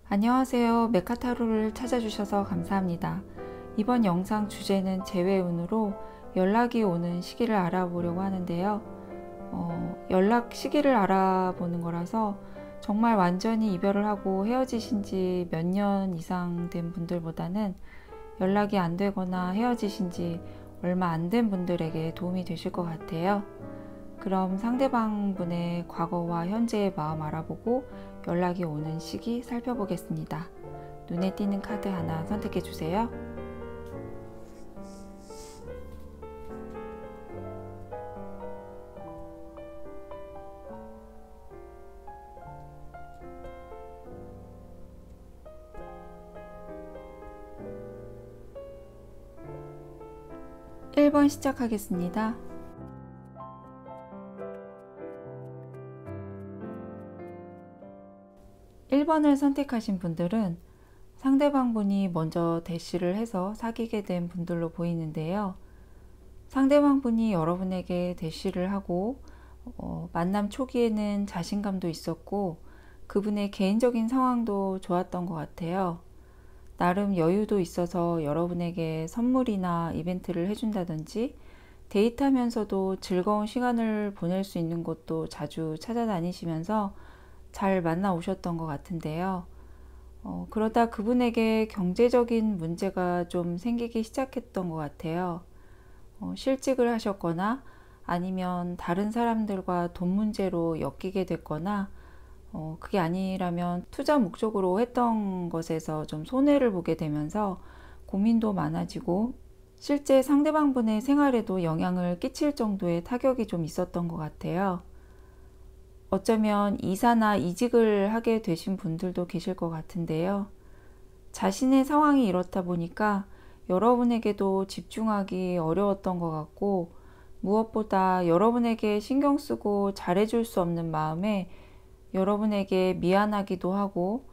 안녕하세요. 메카타로를 찾아주셔서 감사합니다. 이번 영상 주제는 재회운으로 연락이 오는 시기를 알아보려고 하는데요. 연락 시기를 알아보는 거라서 정말 완전히 이별을 하고 헤어지신 지 몇 년 이상 된 분들보다는 연락이 안 되거나 헤어지신 지 얼마 안 된 분들에게 도움이 되실 것 같아요. 그럼 상대방 분의 과거와 현재의 마음 알아보고 연락이 오는 시기 살펴보겠습니다. 눈에 띄는 카드 하나 선택해 주세요. (1번) 시작하겠습니다. (1번을) 선택하신 분들은 상대방 분이 먼저 대시를 해서 사귀게 된 분들로 보이는데요. 상대방 분이 여러분에게 대시를 하고 만남 초기에는 자신감도 있었고 그분의 개인적인 상황도 좋았던 것 같아요. 나름 여유도 있어서 여러분에게 선물이나 이벤트를 해준다든지 데이트하면서도 즐거운 시간을 보낼 수 있는 곳도 자주 찾아다니시면서 잘 만나 오셨던 것 같은데요. 그러다 그분에게 경제적인 문제가 좀 생기기 시작했던 것 같아요. 실직을 하셨거나 아니면 다른 사람들과 돈 문제로 엮이게 됐거나 그게 아니라면 투자 목적으로 했던 것에서 좀 손해를 보게 되면서 고민도 많아지고 실제 상대방 분의 생활에도 영향을 끼칠 정도의 타격이 좀 있었던 것 같아요. 어쩌면 이사나 이직을 하게 되신 분들도 계실 것 같은데요. 자신의 상황이 이렇다 보니까 여러분에게도 집중하기 어려웠던 것 같고 무엇보다 여러분에게 신경 쓰고 잘해줄 수 없는 마음에 여러분에게 미안하기도 하고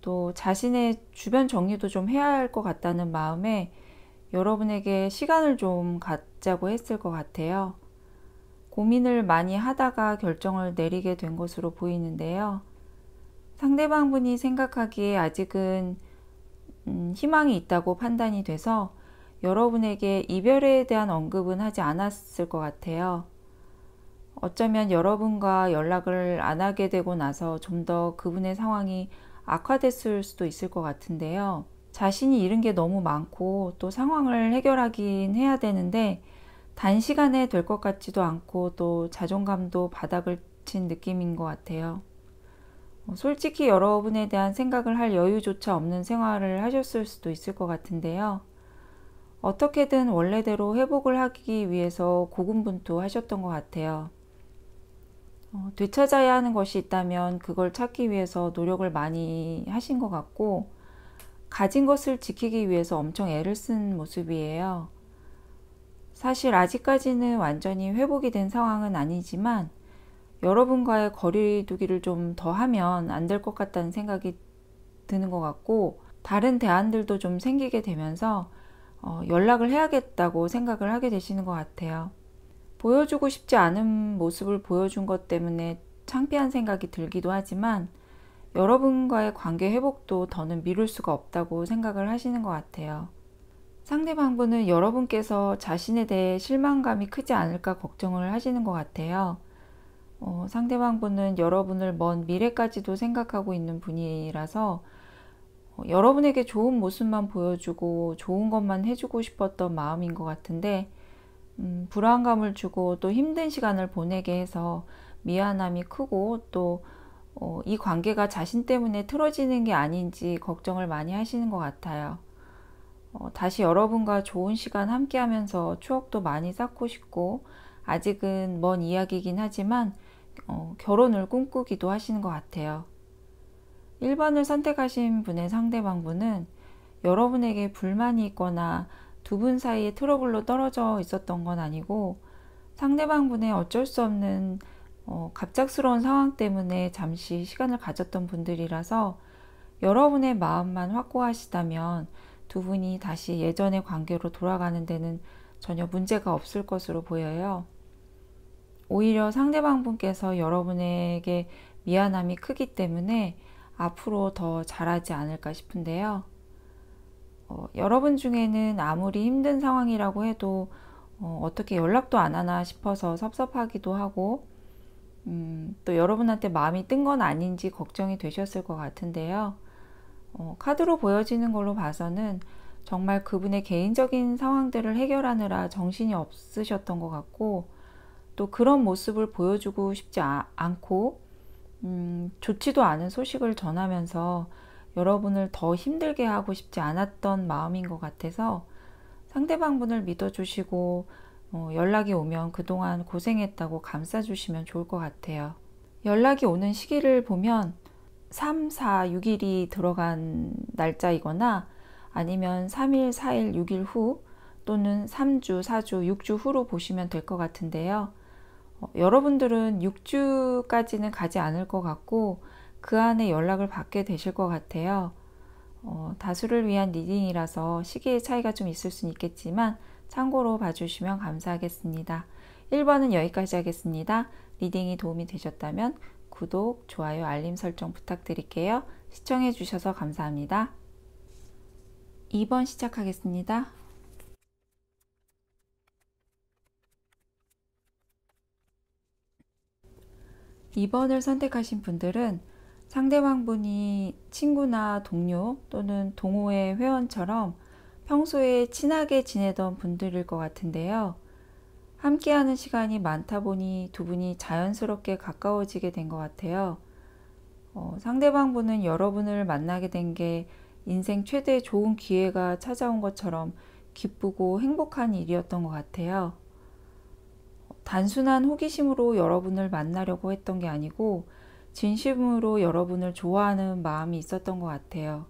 또 자신의 주변 정리도 좀 해야 할 것 같다는 마음에 여러분에게 시간을 좀 갖자고 했을 것 같아요. 고민을 많이 하다가 결정을 내리게 된 것으로 보이는데요. 상대방 분이 생각하기에 아직은 희망이 있다고 판단이 돼서 여러분에게 이별에 대한 언급은 하지 않았을 것 같아요. 어쩌면 여러분과 연락을 안 하게 되고 나서 좀 더 그분의 상황이 악화됐을 수도 있을 것 같은데요. 자신이 잃은 게 너무 많고 또 상황을 해결하긴 해야 되는데 단시간에 될 것 같지도 않고 또 자존감도 바닥을 친 느낌인 것 같아요. 솔직히 여러분에 대한 생각을 할 여유조차 없는 생활을 하셨을 수도 있을 것 같은데요. 어떻게든 원래대로 회복을 하기 위해서 고군분투하셨던 것 같아요. 되찾아야 하는 것이 있다면 그걸 찾기 위해서 노력을 많이 하신 것 같고 가진 것을 지키기 위해서 엄청 애를 쓴 모습이에요. 사실 아직까지는 완전히 회복이 된 상황은 아니지만 여러분과의 거리두기를 좀 더 하면 안 될 것 같다는 생각이 드는 것 같고 다른 대안들도 좀 생기게 되면서 연락을 해야겠다고 생각을 하게 되시는 것 같아요. 보여주고 싶지 않은 모습을 보여준 것 때문에 창피한 생각이 들기도 하지만 여러분과의 관계 회복도 더는 미룰 수가 없다고 생각을 하시는 것 같아요. 상대방분은 여러분께서 자신에 대해 실망감이 크지 않을까 걱정을 하시는 것 같아요. 상대방분은 여러분을 먼 미래까지도 생각하고 있는 분이라서 여러분에게 좋은 모습만 보여주고 좋은 것만 해주고 싶었던 마음인 것 같은데 불안감을 주고 또 힘든 시간을 보내게 해서 미안함이 크고 또 이 관계가 자신 때문에 틀어지는 게 아닌지 걱정을 많이 하시는 것 같아요. 다시 여러분과 좋은 시간 함께 하면서 추억도 많이 쌓고 싶고 아직은 먼 이야기이긴 하지만 결혼을 꿈꾸기도 하시는 것 같아요. 1번을 선택하신 분의 상대방분은 여러분에게 불만이 있거나 두 분 사이에 트러블로 떨어져 있었던 건 아니고 상대방분의 어쩔 수 없는 갑작스러운 상황 때문에 잠시 시간을 가졌던 분들이라서 여러분의 마음만 확고하시다면 두 분이 다시 예전의 관계로 돌아가는 데는 전혀 문제가 없을 것으로 보여요. 오히려 상대방 분께서 여러분에게 미안함이 크기 때문에 앞으로 더 잘하지 않을까 싶은데요. 여러분 중에는 아무리 힘든 상황이라고 해도 어떻게 연락도 안 하나 싶어서 섭섭하기도 하고, 또 여러분한테 마음이 뜬 건 아닌지 걱정이 되셨을 것 같은데요. 카드로 보여지는 걸로 봐서는 정말 그분의 개인적인 상황들을 해결하느라 정신이 없으셨던 것 같고, 또 그런 모습을 보여주고 싶지 않고, 좋지도 않은 소식을 전하면서 여러분을 더 힘들게 하고 싶지 않았던 마음인 것 같아서 상대방 분을 믿어주시고 연락이 오면 그동안 고생했다고 감싸주시면 좋을 것 같아요. 연락이 오는 시기를 보면 3, 4, 6일이 들어간 날짜이거나 아니면 3일, 4일, 6일 후 또는 3주, 4주, 6주 후로 보시면 될 것 같은데요. 여러분들은 6주까지는 가지 않을 것 같고 그 안에 연락을 받게 되실 것 같아요. 다수를 위한 리딩이라서 시기의 차이가 좀 있을 수는 있겠지만 참고로 봐주시면 감사하겠습니다. 1번은 여기까지 하겠습니다. 리딩이 도움이 되셨다면 구독, 좋아요, 알림 설정 부탁드릴게요. 시청해 주셔서 감사합니다. 2번 시작하겠습니다. 2번을 선택하신 분들은 상대방 분이 친구나 동료 또는 동호회 회원처럼 평소에 친하게 지내던 분들일 것 같은데요. 함께하는 시간이 많다 보니 두 분이 자연스럽게 가까워지게 된 것 같아요. 상대방 분은 여러분을 만나게 된 게 인생 최대 좋은 기회가 찾아온 것처럼 기쁘고 행복한 일이었던 것 같아요. 단순한 호기심으로 여러분을 만나려고 했던 게 아니고 진심으로 여러분을 좋아하는 마음이 있었던 것 같아요.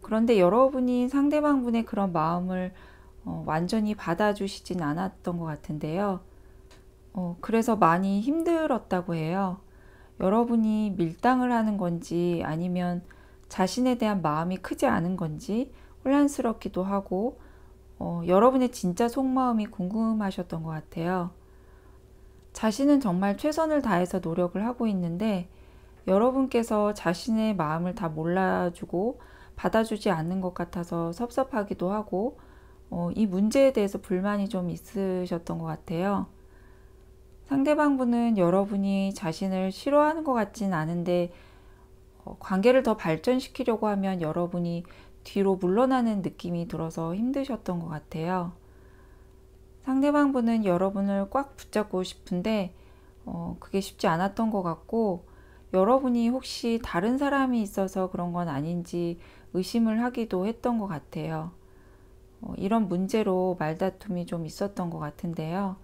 그런데 여러분이 상대방 분의 그런 마음을 완전히 받아주시진 않았던 것 같은데요. 그래서 많이 힘들었다고 해요. 여러분이 밀당을 하는 건지 아니면 자신에 대한 마음이 크지 않은 건지 혼란스럽기도 하고 여러분의 진짜 속마음이 궁금하셨던 것 같아요. 자신은 정말 최선을 다해서 노력을 하고 있는데 여러분께서 자신의 마음을 다 몰라주고 받아주지 않는 것 같아서 섭섭하기도 하고 이 문제에 대해서 불만이 좀 있으셨던 것 같아요. 상대방 분은 여러분이 자신을 싫어하는 것 같진 않은데 관계를 더 발전시키려고 하면 여러분이 뒤로 물러나는 느낌이 들어서 힘드셨던 것 같아요. 상대방 분은 여러분을 꽉 붙잡고 싶은데 그게 쉽지 않았던 것 같고 여러분이 혹시 다른 사람이 있어서 그런 건 아닌지 의심을 하기도 했던 것 같아요. 이런 문제로 말다툼이 좀 있었던 것 같은데요.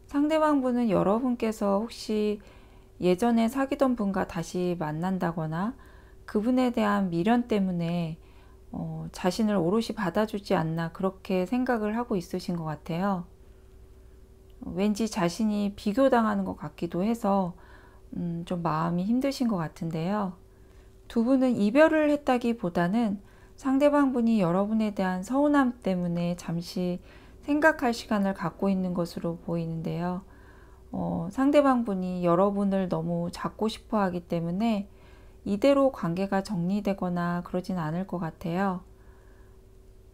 상대방 분은 여러분께서 혹시 예전에 사귀던 분과 다시 만난다거나 그분에 대한 미련 때문에 자신을 오롯이 받아주지 않나 그렇게 생각을 하고 있으신 것 같아요. 왠지 자신이 비교당하는 것 같기도 해서 좀 마음이 힘드신 것 같은데요. 두 분은 이별을 했다기보다는 상대방 분이 여러분에 대한 서운함 때문에 잠시 생각할 시간을 갖고 있는 것으로 보이는데요. 상대방 분이 여러분을 너무 잡고 싶어 하기 때문에 이대로 관계가 정리되거나 그러진 않을 것 같아요.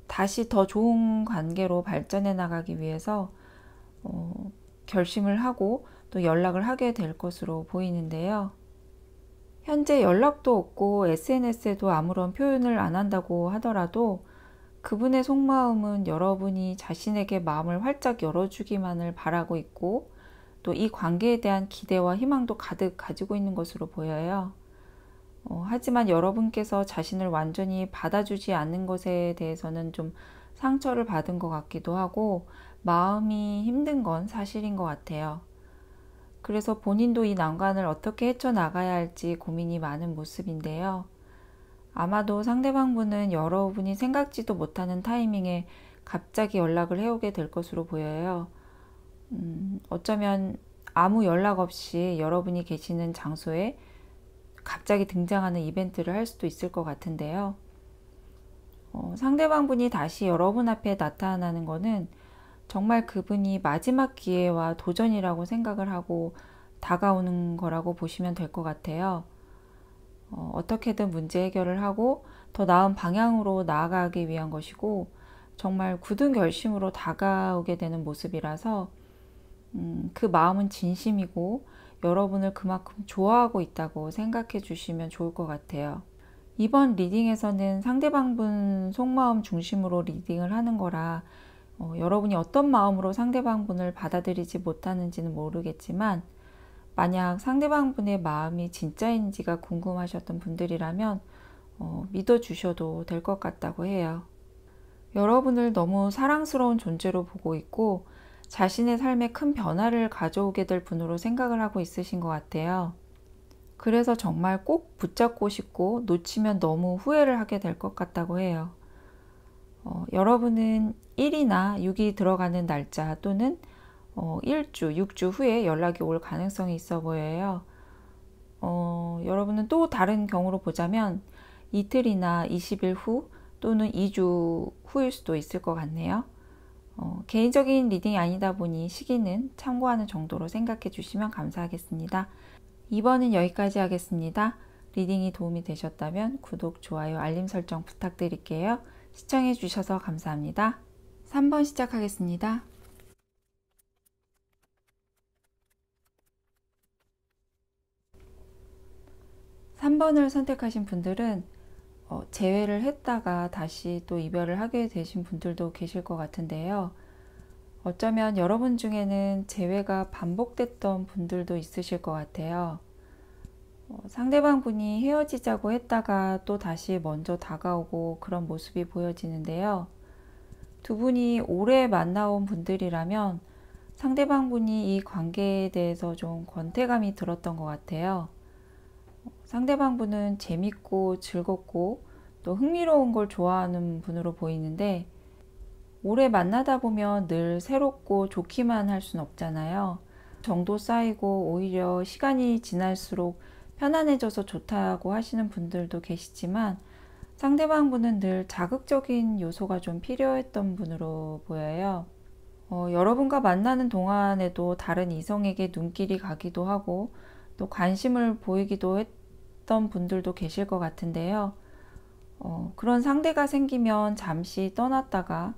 다시 더 좋은 관계로 발전해 나가기 위해서 결심을 하고 또 연락을 하게 될 것으로 보이는데요. 현재 연락도 없고 SNS에도 아무런 표현을 안 한다고 하더라도 그분의 속마음은 여러분이 자신에게 마음을 활짝 열어주기만을 바라고 있고 또 이 관계에 대한 기대와 희망도 가득 가지고 있는 것으로 보여요. 하지만 여러분께서 자신을 완전히 받아주지 않는 것에 대해서는 좀 상처를 받은 것 같기도 하고 마음이 힘든 건 사실인 것 같아요. 그래서 본인도 이 난관을 어떻게 헤쳐나가야 할지 고민이 많은 모습인데요. 아마도 상대방 분은 여러분이 생각지도 못하는 타이밍에 갑자기 연락을 해오게 될 것으로 보여요. 어쩌면 아무 연락 없이 여러분이 계시는 장소에 갑자기 등장하는 이벤트를 할 수도 있을 것 같은데요. 상대방 분이 다시 여러분 앞에 나타나는 것은 정말 그분이 마지막 기회와 도전이라고 생각을 하고 다가오는 거라고 보시면 될 것 같아요. 어떻게든 문제 해결을 하고 더 나은 방향으로 나아가기 위한 것이고 정말 굳은 결심으로 다가오게 되는 모습이라서 그 마음은 진심이고 여러분을 그만큼 좋아하고 있다고 생각해 주시면 좋을 것 같아요. 이번 리딩에서는 상대방분 속마음 중심으로 리딩을 하는 거라 여러분이 어떤 마음으로 상대방분을 받아들이지 못하는지는 모르겠지만 만약 상대방분의 마음이 진짜인지가 궁금하셨던 분들이라면 믿어주셔도 될 것 같다고 해요. 여러분을 너무 사랑스러운 존재로 보고 있고 자신의 삶에 큰 변화를 가져오게 될 분으로 생각을 하고 있으신 것 같아요. 그래서 정말 꼭 붙잡고 싶고 놓치면 너무 후회를 하게 될 것 같다고 해요. 여러분은 1이나 6이 들어가는 날짜 또는 1주, 6주 후에 연락이 올 가능성이 있어 보여요. 여러분은 또 다른 경우로 보자면 이틀이나 20일 후 또는 2주 후일 수도 있을 것 같네요. 개인적인 리딩이 아니다 보니 시기는 참고하는 정도로 생각해 주시면 감사하겠습니다. 2번은 여기까지 하겠습니다. 리딩이 도움이 되셨다면 구독, 좋아요, 알림 설정 부탁드릴게요. 시청해 주셔서 감사합니다. 3번 시작하겠습니다. 3번을 선택하신 분들은 재회를 했다가 다시 또 이별을 하게 되신 분들도 계실 것 같은데요. 어쩌면 여러분 중에는 재회가 반복됐던 분들도 있으실 것 같아요. 상대방 분이 헤어지자고 했다가 또 다시 먼저 다가오고 그런 모습이 보여지는데요. 두 분이 오래 만나온 분들이라면 상대방 분이 이 관계에 대해서 좀 권태감이 들었던 것 같아요. 상대방 분은 재밌고 즐겁고 또 흥미로운 걸 좋아하는 분으로 보이는데 오래 만나다 보면 늘 새롭고 좋기만 할 순 없잖아요. 정도 쌓이고 오히려 시간이 지날수록 편안해져서 좋다고 하시는 분들도 계시지만 상대방 분은 늘 자극적인 요소가 좀 필요했던 분으로 보여요. 여러분과 만나는 동안에도 다른 이성에게 눈길이 가기도 하고 또 관심을 보이기도 했던 분들도 계실 것 같은데요. 그런 상대가 생기면 잠시 떠났다가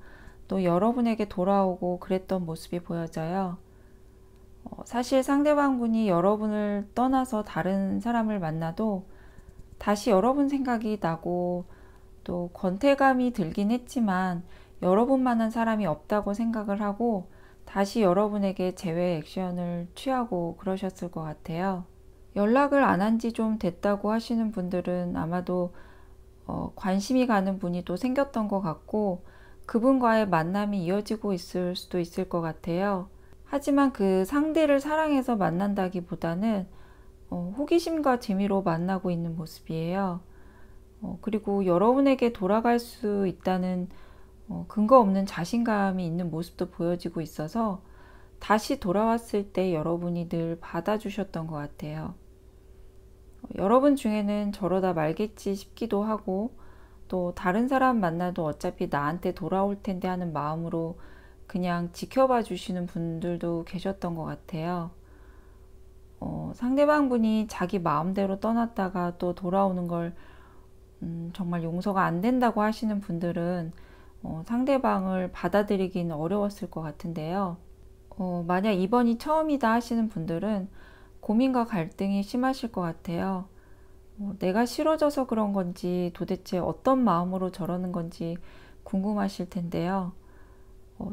또 여러분에게 돌아오고 그랬던 모습이 보여져요. 사실 상대방 분이 여러분을 떠나서 다른 사람을 만나도 다시 여러분 생각이 나고 또 권태감이 들긴 했지만 여러분만한 사람이 없다고 생각을 하고 다시 여러분에게 재회 액션을 취하고 그러셨을 것 같아요. 연락을 안 한 지 좀 됐다고 하시는 분들은 아마도 관심이 가는 분이 또 생겼던 것 같고 그분과의 만남이 이어지고 있을 수도 있을 것 같아요. 하지만 그 상대를 사랑해서 만난다기보다는 호기심과 재미로 만나고 있는 모습이에요. 그리고 여러분에게 돌아갈 수 있다는 근거 없는 자신감이 있는 모습도 보여지고 있어서 다시 돌아왔을 때 여러분이 늘 받아주셨던 것 같아요. 여러분 중에는 저러다 말겠지 싶기도 하고 또 다른 사람 만나도 어차피 나한테 돌아올 텐데 하는 마음으로 그냥 지켜봐 주시는 분들도 계셨던 것 같아요. 상대방 분이 자기 마음대로 떠났다가 또 돌아오는 걸 정말 용서가 안 된다고 하시는 분들은 상대방을 받아들이기는 어려웠을 것 같은데요. 만약 이번이 처음이다 하시는 분들은 고민과 갈등이 심하실 것 같아요. 내가 싫어져서 그런 건지 도대체 어떤 마음으로 저러는 건지 궁금하실 텐데요.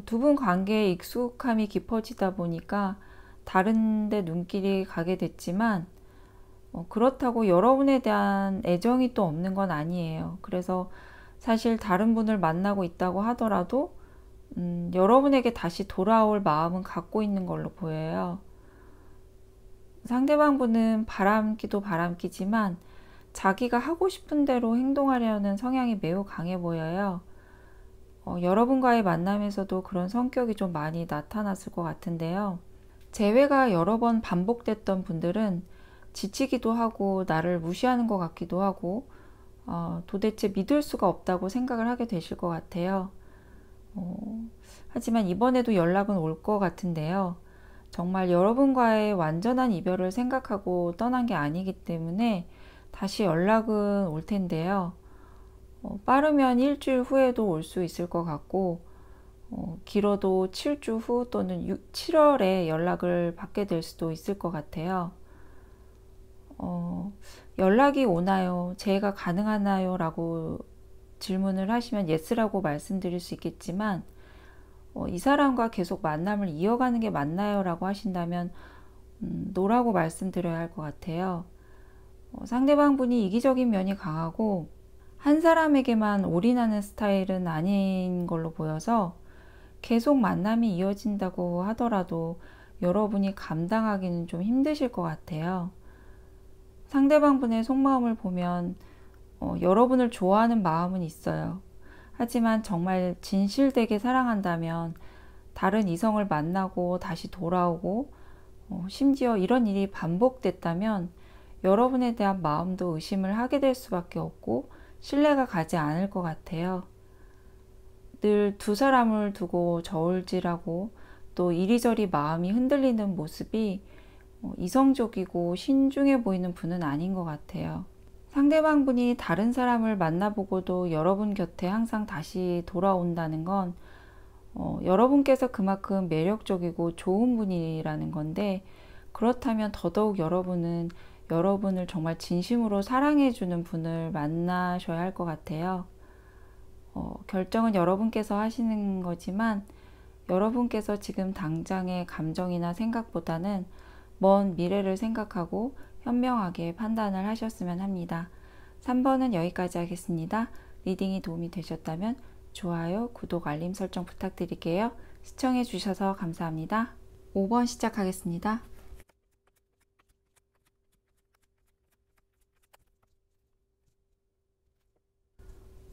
두 분 관계에 익숙함이 깊어지다 보니까 다른 데 눈길이 가게 됐지만 그렇다고 여러분에 대한 애정이 또 없는 건 아니에요. 그래서 사실 다른 분을 만나고 있다고 하더라도 여러분에게 다시 돌아올 마음은 갖고 있는 걸로 보여요. 상대방 분은 바람기도 바람기지만 자기가 하고 싶은 대로 행동하려는 성향이 매우 강해 보여요. 여러분과의 만남에서도 그런 성격이 좀 많이 나타났을 것 같은데요. 재회가 여러 번 반복됐던 분들은 지치기도 하고 나를 무시하는 것 같기도 하고 도대체 믿을 수가 없다고 생각을 하게 되실 것 같아요. 하지만 이번에도 연락은 올 것 같은데요. 정말 여러분과의 완전한 이별을 생각하고 떠난 게 아니기 때문에 다시 연락은 올 텐데요. 빠르면 일주일 후에도 올 수 있을 것 같고, 길어도 7주 후 또는 7월에 연락을 받게 될 수도 있을 것 같아요. 연락이 오나요? 재해가 가능하나요? 라고 질문을 하시면 예스라고 말씀드릴 수 있겠지만, 이 사람과 계속 만남을 이어가는 게 맞나요? 라고 하신다면 노라고 말씀드려야 할 것 같아요. 상대방 분이 이기적인 면이 강하고 한 사람에게만 올인하는 스타일은 아닌 걸로 보여서 계속 만남이 이어진다고 하더라도 여러분이 감당하기는 좀 힘드실 것 같아요. 상대방 분의 속마음을 보면 여러분을 좋아하는 마음은 있어요. 하지만 정말 진실되게 사랑한다면 다른 이성을 만나고 다시 돌아오고 심지어 이런 일이 반복됐다면 여러분에 대한 마음도 의심을 하게 될 수밖에 없고 신뢰가 가지 않을 것 같아요. 늘 두 사람을 두고 저울질하고 또 이리저리 마음이 흔들리는 모습이 이성적이고 신중해 보이는 분은 아닌 것 같아요. 상대방 분이 다른 사람을 만나보고도 여러분 곁에 항상 다시 돌아온다는 건 여러분께서 그만큼 매력적이고 좋은 분이라는 건데, 그렇다면 더더욱 여러분은 여러분을 정말 진심으로 사랑해주는 분을 만나셔야 할 것 같아요. 결정은 여러분께서 하시는 거지만 여러분께서 지금 당장의 감정이나 생각보다는 먼 미래를 생각하고 현명하게 판단을 하셨으면 합니다. 3번은 여기까지 하겠습니다. 리딩이 도움이 되셨다면 좋아요, 구독, 알림 설정 부탁드릴게요. 시청해 주셔서 감사합니다. 5번 시작하겠습니다.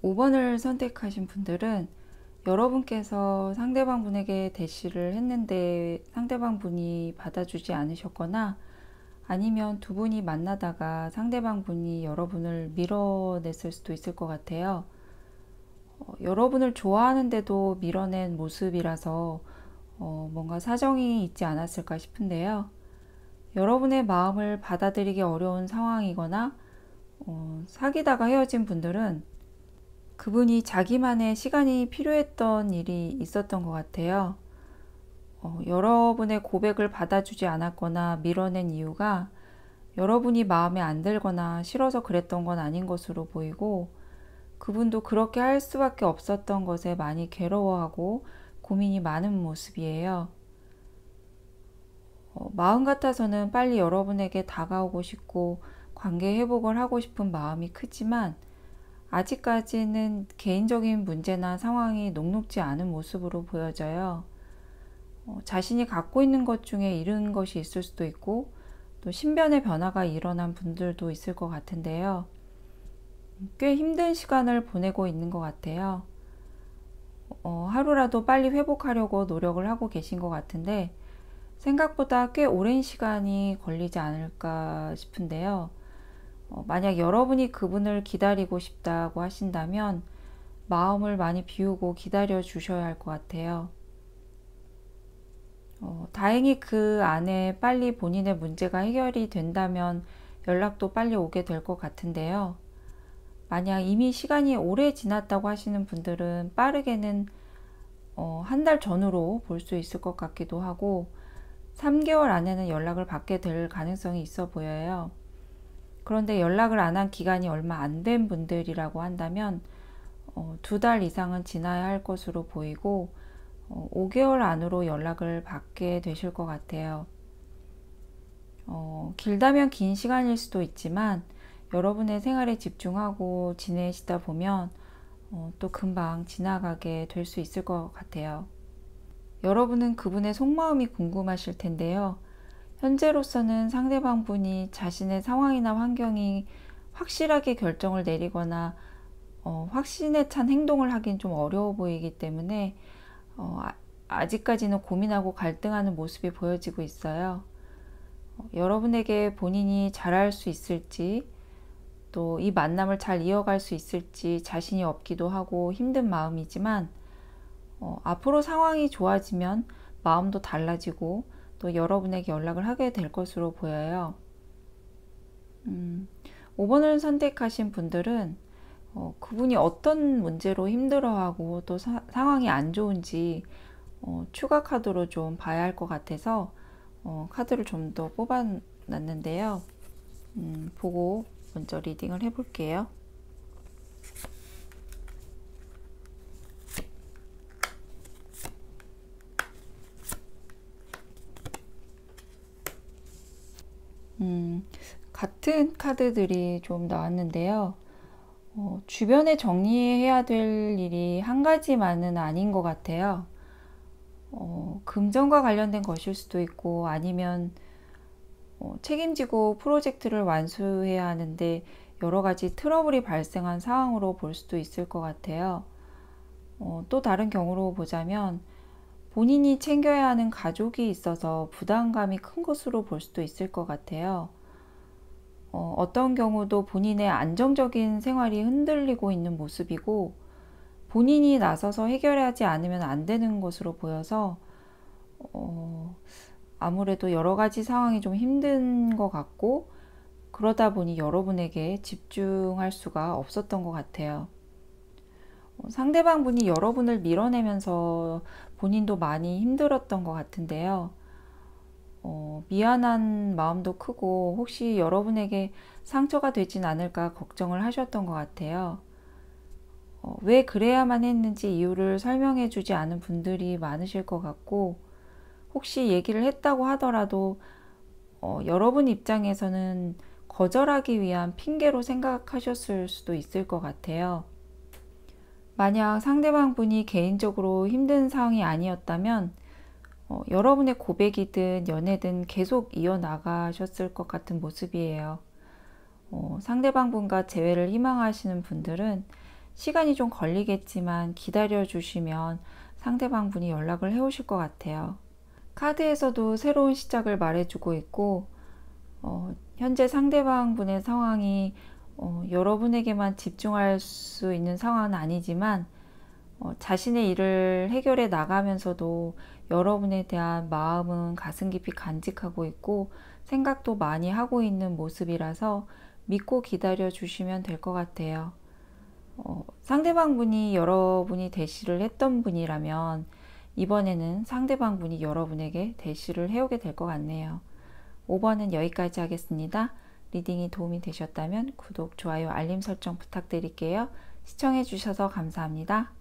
(5번을) 선택하신 분들은 여러분께서 상대방 분에게 대시를 했는데 상대방 분이 받아주지 않으셨거나, 아니면 두 분이 만나다가 상대방 분이 여러분을 밀어냈을 수도 있을 것 같아요. 여러분을 좋아하는데도 밀어낸 모습이라서 뭔가 사정이 있지 않았을까 싶은데요. 여러분의 마음을 받아들이기 어려운 상황이거나 사귀다가 헤어진 분들은 그분이 자기만의 시간이 필요했던 일이 있었던 것 같아요. 여러분의 고백을 받아주지 않았거나 밀어낸 이유가 여러분이 마음에 안 들거나 싫어서 그랬던 건 아닌 것으로 보이고, 그분도 그렇게 할 수밖에 없었던 것에 많이 괴로워하고 고민이 많은 모습이에요. 마음 같아서는 빨리 여러분에게 다가오고 싶고 관계 회복을 하고 싶은 마음이 크지만 아직까지는 개인적인 문제나 상황이 녹록지 않은 모습으로 보여져요. 자신이 갖고 있는 것 중에 잃은 것이 있을 수도 있고 또 신변의 변화가 일어난 분들도 있을 것 같은데요. 꽤 힘든 시간을 보내고 있는 것 같아요. 하루라도 빨리 회복하려고 노력을 하고 계신 것 같은데 생각보다 꽤 오랜 시간이 걸리지 않을까 싶은데요. 만약 여러분이 그분을 기다리고 싶다고 하신다면 마음을 많이 비우고 기다려 주셔야 할 것 같아요. 다행히 그 안에 빨리 본인의 문제가 해결이 된다면 연락도 빨리 오게 될 것 같은데요. 만약 이미 시간이 오래 지났다고 하시는 분들은 빠르게는 한 달 전으로 볼 수 있을 것 같기도 하고 3개월 안에는 연락을 받게 될 가능성이 있어 보여요. 그런데 연락을 안 한 기간이 얼마 안 된 분들이라고 한다면 2달 이상은 지나야 할 것으로 보이고 5개월 안으로 연락을 받게 되실 것 같아요. 길다면 긴 시간일 수도 있지만 여러분의 생활에 집중하고 지내시다 보면 또 금방 지나가게 될 수 있을 것 같아요. 여러분은 그분의 속마음이 궁금하실 텐데요. 현재로서는 상대방 분이 자신의 상황이나 환경이 확실하게 결정을 내리거나 확신에 찬 행동을 하긴 좀 어려워 보이기 때문에 아직까지는 고민하고 갈등하는 모습이 보여지고 있어요. 여러분에게 본인이 잘할 수 있을지 또 이 만남을 잘 이어갈 수 있을지 자신이 없기도 하고 힘든 마음이지만 앞으로 상황이 좋아지면 마음도 달라지고 또 여러분에게 연락을 하게 될 것으로 보여요. 5번을 선택하신 분들은 그분이 어떤 문제로 힘들어하고 또 상황이 안 좋은지 추가 카드로 좀 봐야 할 것 같아서 카드를 좀 더 뽑아놨는데요. 보고 먼저 리딩을 해볼게요. 같은 카드들이 좀 나왔는데요. 주변에 정리해야 될 일이 한 가지만은 아닌 것 같아요. 금전과 관련된 것일 수도 있고 아니면 책임지고 프로젝트를 완수해야 하는데 여러 가지 트러블이 발생한 상황으로 볼 수도 있을 것 같아요. 또 다른 경우로 보자면 본인이 챙겨야 하는 가족이 있어서 부담감이 큰 것으로 볼 수도 있을 것 같아요. 어떤 경우도 본인의 안정적인 생활이 흔들리고 있는 모습이고 본인이 나서서 해결하지 않으면 안 되는 것으로 보여서 아무래도 여러 가지 상황이 좀 힘든 것 같고 그러다 보니 여러분에게 집중할 수가 없었던 것 같아요. 상대방 분이 여러분을 밀어내면서 본인도 많이 힘들었던 것 같은데요. 미안한 마음도 크고 혹시 여러분에게 상처가 되진 않을까 걱정을 하셨던 것 같아요. 왜 그래야만 했는지 이유를 설명해 주지 않은 분들이 많으실 것 같고 혹시 얘기를 했다고 하더라도 여러분 입장에서는 거절하기 위한 핑계로 생각하셨을 수도 있을 것 같아요. 만약 상대방 분이 개인적으로 힘든 상황이 아니었다면 여러분의 고백이든 연애든 계속 이어나가셨을 것 같은 모습이에요. 상대방 분과 재회를 희망하시는 분들은 시간이 좀 걸리겠지만 기다려 주시면 상대방 분이 연락을 해오실 것 같아요. 카드에서도 새로운 시작을 말해주고 있고 현재 상대방 분의 상황이 여러분에게만 집중할 수 있는 상황은 아니지만 자신의 일을 해결해 나가면서도 여러분에 대한 마음은 가슴 깊이 간직하고 있고 생각도 많이 하고 있는 모습이라서 믿고 기다려 주시면 될 것 같아요. 상대방 분이 여러분이 대시를 했던 분이라면 이번에는 상대방 분이 여러분에게 대시를 해오게 될 것 같네요. 5번은 여기까지 하겠습니다. 리딩이 도움이 되셨다면 구독, 좋아요, 알림 설정 부탁드릴게요. 시청해 주셔서 감사합니다.